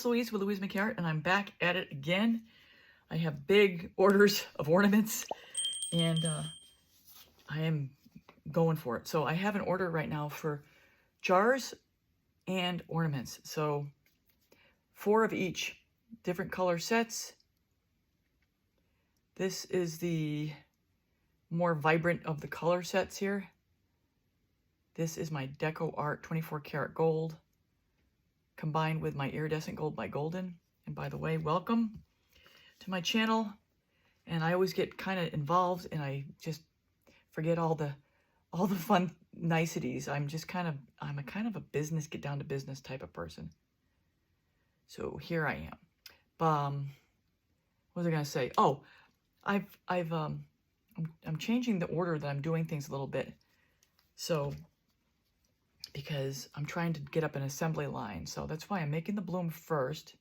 it's Louise with Louise McCart, and I'm back at it again. I have big orders of ornaments, and I am going for it. So I have an order right now for jars and ornaments. So 4 of each, different color sets. This is the more vibrant of the color sets here. This is my Deco Art 24 karat gold, combined with my iridescent gold by Golden. And by the way, welcome to my channel. And I always get kind of involved and I just forget all the fun niceties. I'm a kind of a business, get down to business type of person. So here I am. What was I gonna say? Oh, I'm changing the order that I'm doing things a little bit. So because I'm trying to get up an assembly line. So that's why I'm making the bloom first.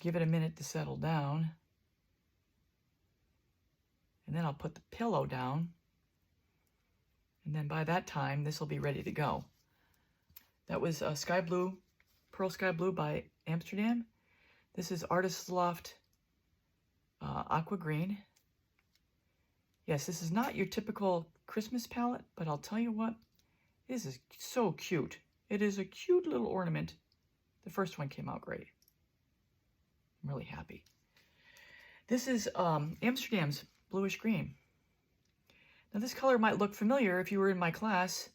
Give it a minute to settle down. And then I'll put the pillow down. And then by that time, this will be ready to go. That was Sky Blue, Pearl Sky Blue by Amsterdam. This is Artist's Loft Aqua Green. Yes, this is not your typical Christmas palette, but I'll tell you what, this is so cute. It is a cute little ornament. The first one came out great. I'm really happy. This is Amsterdam's bluish green. Now this color might look familiar if you were in my class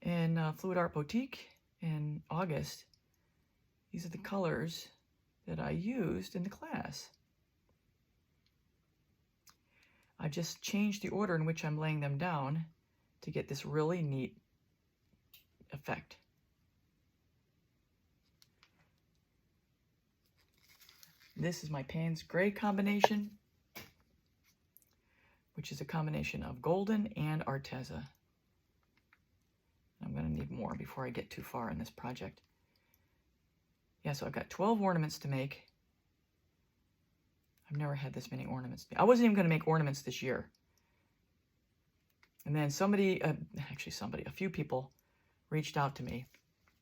in Fluidart Boutique in August. These are the colors that I used in the class. I just changed the order in which I'm laying them down to get this really neat effect. This is my Payne's Gray combination, which is a combination of Golden and Arteza. I'm going to need more before I get too far in this project. Yeah, so I've got 12 ornaments to make. I've never had this many ornaments. I wasn't even going to make ornaments this year. And then a few people reached out to me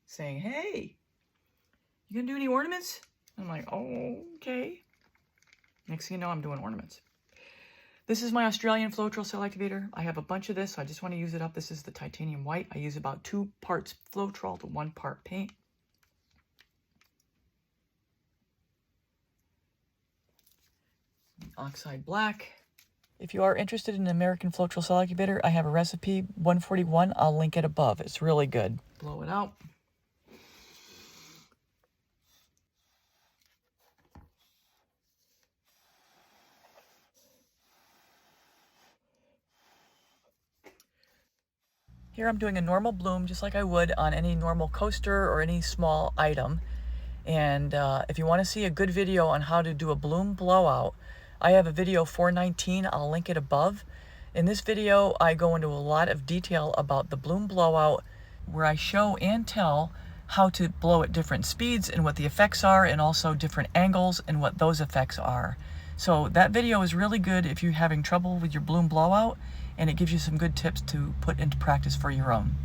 saying, hey, you going to do any ornaments? I'm like, oh, okay. Next thing you know, I'm doing ornaments. This is my Australian Floetrol cell activator. I have a bunch of this, so I just want to use it up. This is the titanium white. I use about 2 parts Floetrol to 1 part paint. Oxide Black. If you are interested in an American Floetrol cell activator, I have a recipe, 141. I'll link it above. It's really good. Blow it out. Here I'm doing a normal bloom just like I would on any normal coaster or any small item. And if you want to see a good video on how to do a bloom blowout, I have a video 419. I'll link it above. In this video, I go into a lot of detail about the bloom blowout, where I show and tell how to blow at different speeds and what the effects are, and also different angles and what those effects are. So that video is really good if you're having trouble with your bloom blowout, and it gives you some good tips to put into practice for your own.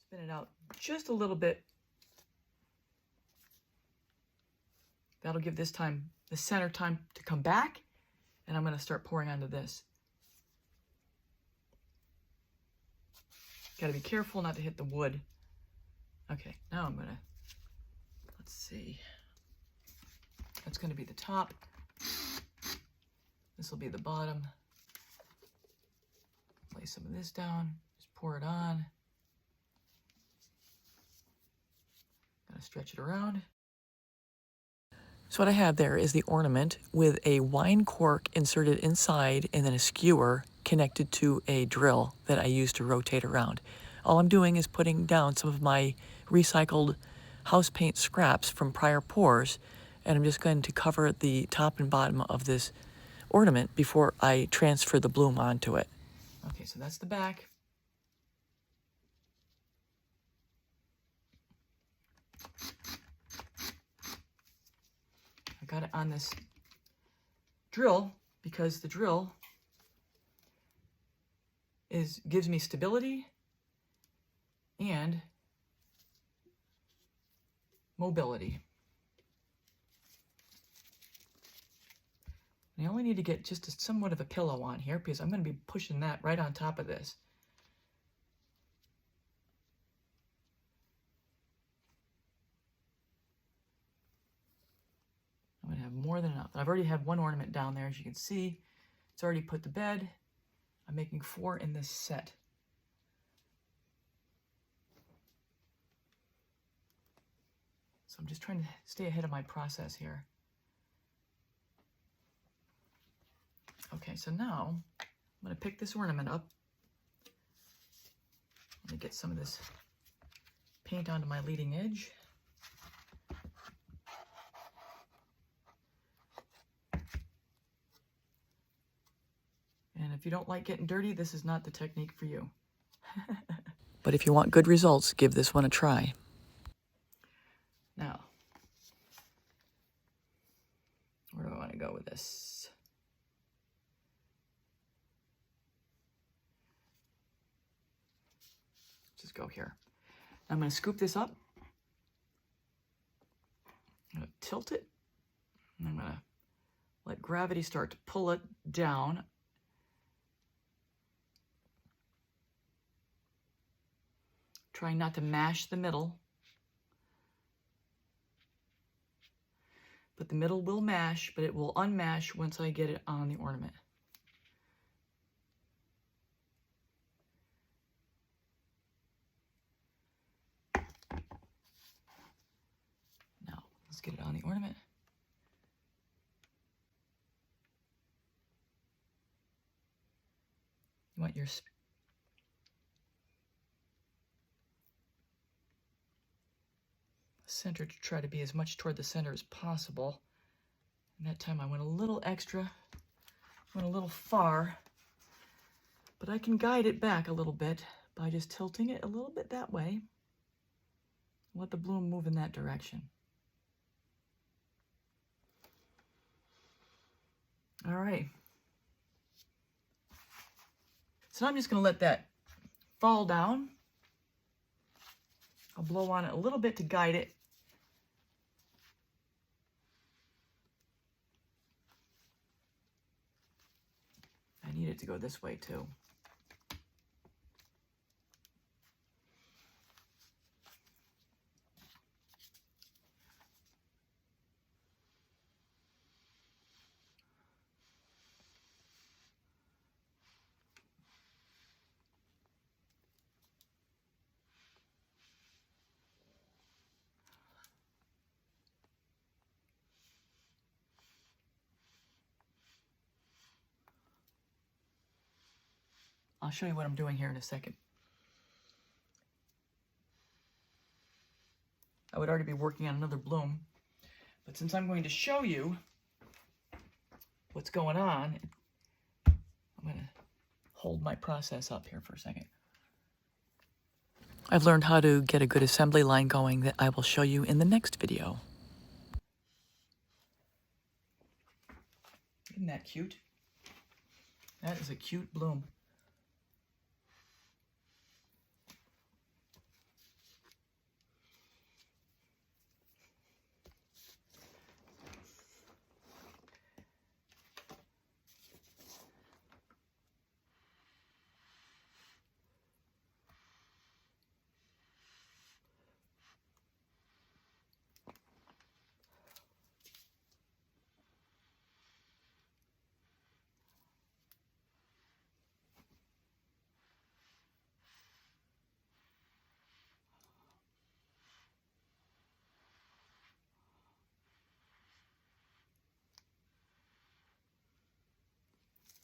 Spin it out just a little bit. That'll give this time, the center time to come back, and I'm going to start pouring onto this. Got to be careful not to hit the wood. Okay, now I'm going to, let's see. That's going to be the top. This will be the bottom. Lay some of this down. Just pour it on. Gonna stretch it around. So what I have there is the ornament with a wine cork inserted inside and then a skewer connected to a drill that I use to rotate around. All I'm doing is putting down some of my recycled house paint scraps from prior pours, and I'm just going to cover the top and bottom of this ornament before I transfer the bloom onto it. Okay, so that's the back. I got it on this drill because the drill gives me stability and mobility. And I only need to get just somewhat of a pillow on here because I'm going to be pushing that right on top of this. I'm going to have more than enough. I've already had one ornament down there, as you can see. It's already put to bed. I'm making 4 in this set. So I'm just trying to stay ahead of my process here. Okay, so now I'm going to pick this ornament up. Let me get some of this paint onto my leading edge. And if you don't like getting dirty, this is not the technique for you. But if you want good results, give this one a try. Now, where do I want to go with this? Just go here. I'm going to scoop this up. I'm going to tilt it. And I'm going to let gravity start to pull it down. Trying not to mash the middle. But the middle will mash, but it will unmash once I get it on the ornament. Now, let's get it on the ornament. You want your center to try to be as much toward the center as possible. And that time I went a little extra, went a little far, but I can guide it back a little bit by just tilting it a little bit that way. Let the bloom move in that direction. All right. So now I'm just going to let that fall down. I'll blow on it a little bit to guide it. I need it to go this way too. I'll show you what I'm doing here in a second. I would already be working on another bloom, but since I'm going to show you what's going on, I'm going to hold my process up here for a second. I've learned how to get a good assembly line going that I will show you in the next video. Isn't that cute? That is a cute bloom.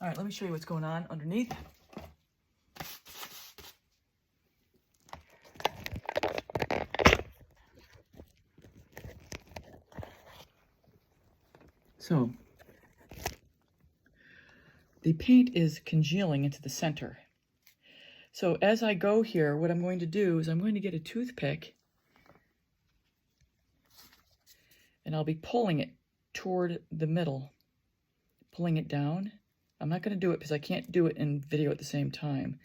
All right, let me show you what's going on underneath. So, the paint is congealing into the center. So as I go here, what I'm going to do is I'm going to get a toothpick and I'll be pulling it toward the middle, pulling it down. I'm not going to do it because I can't do it in video at the same time.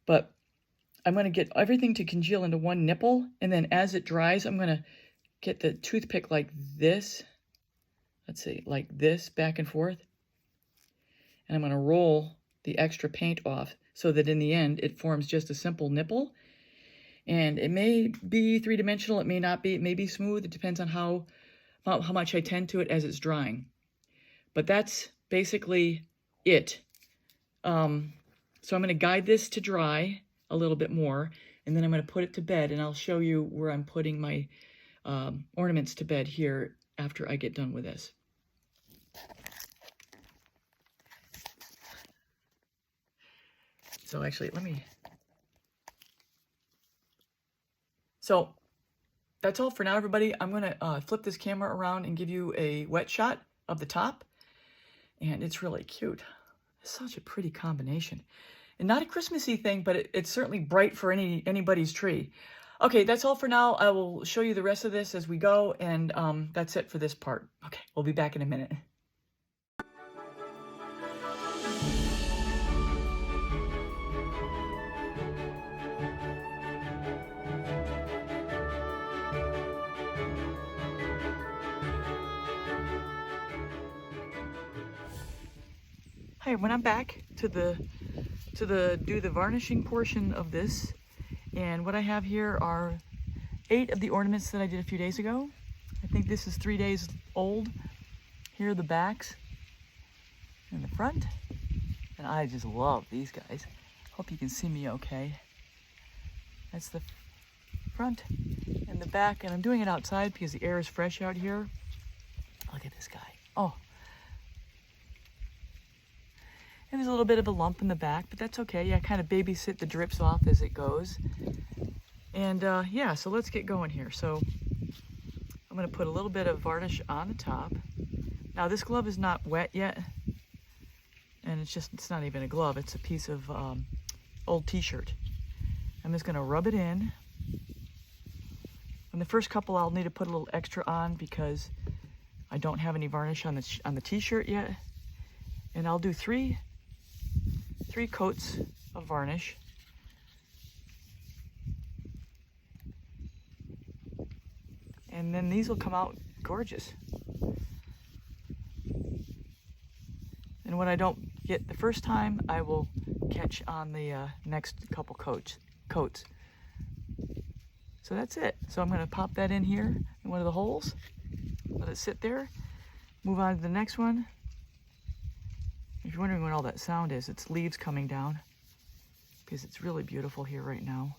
But I'm going to get everything to congeal into one nipple, and then as it dries, I'm going to get the toothpick like this. Let's see, like this, back and forth. And I'm going to roll the extra paint off so that in the end it forms just a simple nipple. And it may be three-dimensional, it may not be, it may be smooth. It depends on how much I tend to it as it's drying. But that's basically it. So I'm going to guide this to dry a little bit more, and then I'm going to put it to bed, and I'll show you where I'm putting my ornaments to bed here after I get done with this. So actually, So that's all for now, everybody. I'm going to flip this camera around and give you a wet shot of the top. And it's really cute. It's such a pretty combination. And not a Christmassy thing, but it's certainly bright for anybody's tree. Okay, that's all for now. I will show you the rest of this as we go. And that's it for this part. Okay, we'll be back in a minute. Hi, when I'm back to do the varnishing portion of this, and what I have here are 8 of the ornaments that I did a few days ago. I think this is 3 days old. Here are the backs and the front, and I just love these guys. Hope you can see me okay. That's the front and the back, and I'm doing it outside because the air is fresh out here. Look at this guy. Oh. And there's a little bit of a lump in the back, but that's okay. Yeah, I kind of babysit the drips off as it goes. And yeah, so let's get going here. So I'm going to put a little bit of varnish on the top. Now this glove is not wet yet, and it's not even a glove. It's a piece of old t-shirt. I'm just going to rub it in. And the first couple I'll need to put a little extra on because I don't have any varnish on the t-shirt yet. And I'll do three coats of varnish. And then these will come out gorgeous. And what I don't get the first time, I will catch on the next couple coats. So that's it. So I'm going to pop that in here in one of the holes. Let it sit there. Move on to the next one. If you're wondering what all that sound is, it's leaves coming down because it's really beautiful here right now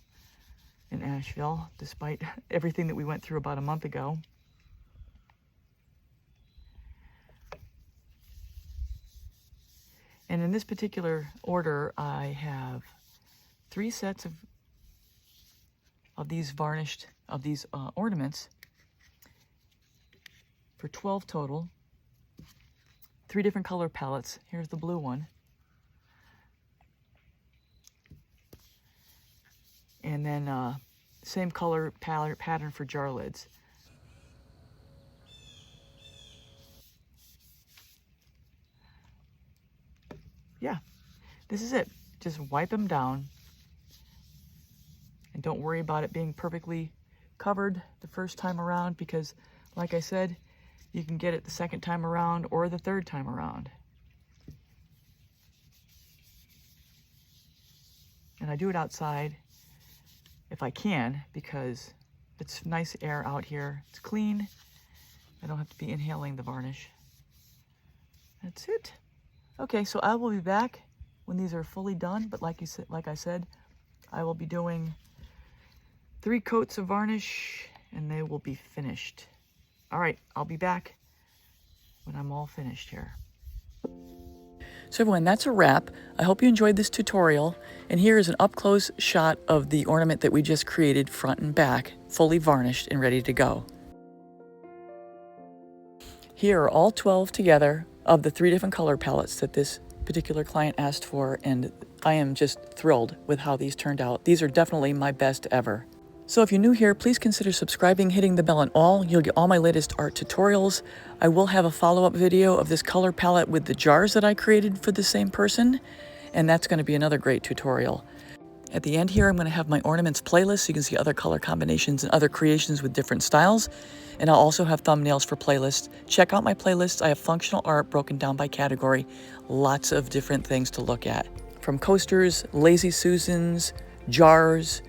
in Asheville, despite everything that we went through about a month ago. And in this particular order, I have 3 sets of these ornaments for 12 total. 3 different color palettes. Here's the blue one. And then same color pattern for jar lids. Yeah, this is it. Just wipe them down. And don't worry about it being perfectly covered the first time around because, like I said, you can get it the second time around or the third time around. And I do it outside if I can because it's nice air out here. It's clean. I don't have to be inhaling the varnish. That's it. Okay, so I will be back when these are fully done, but like I said, I will be doing 3 coats of varnish and they will be finished. All right, I'll be back when I'm all finished here. So everyone, that's a wrap. I hope you enjoyed this tutorial. And here is an up-close shot of the ornament that we just created front and back, fully varnished and ready to go. Here are all 12 together of the 3 different color palettes that this particular client asked for, and I am just thrilled with how these turned out. These are definitely my best ever. So if you're new here, please consider subscribing, hitting the bell and all. You'll get all my latest art tutorials. I will have a follow-up video of this color palette with the jars that I created for the same person, and that's going to be another great tutorial. At the end here, I'm going to have my ornaments playlist so you can see other color combinations and other creations with different styles. And I'll also have thumbnails for playlists. Check out my playlist. I have functional art broken down by category. Lots of different things to look at. From coasters, Lazy Susans, jars,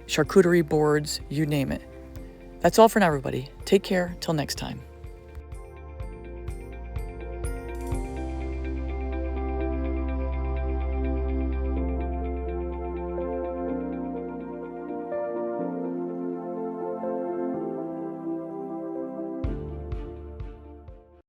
charcuterie boards, you name it. That's all for now, everybody. Take care. Till next time.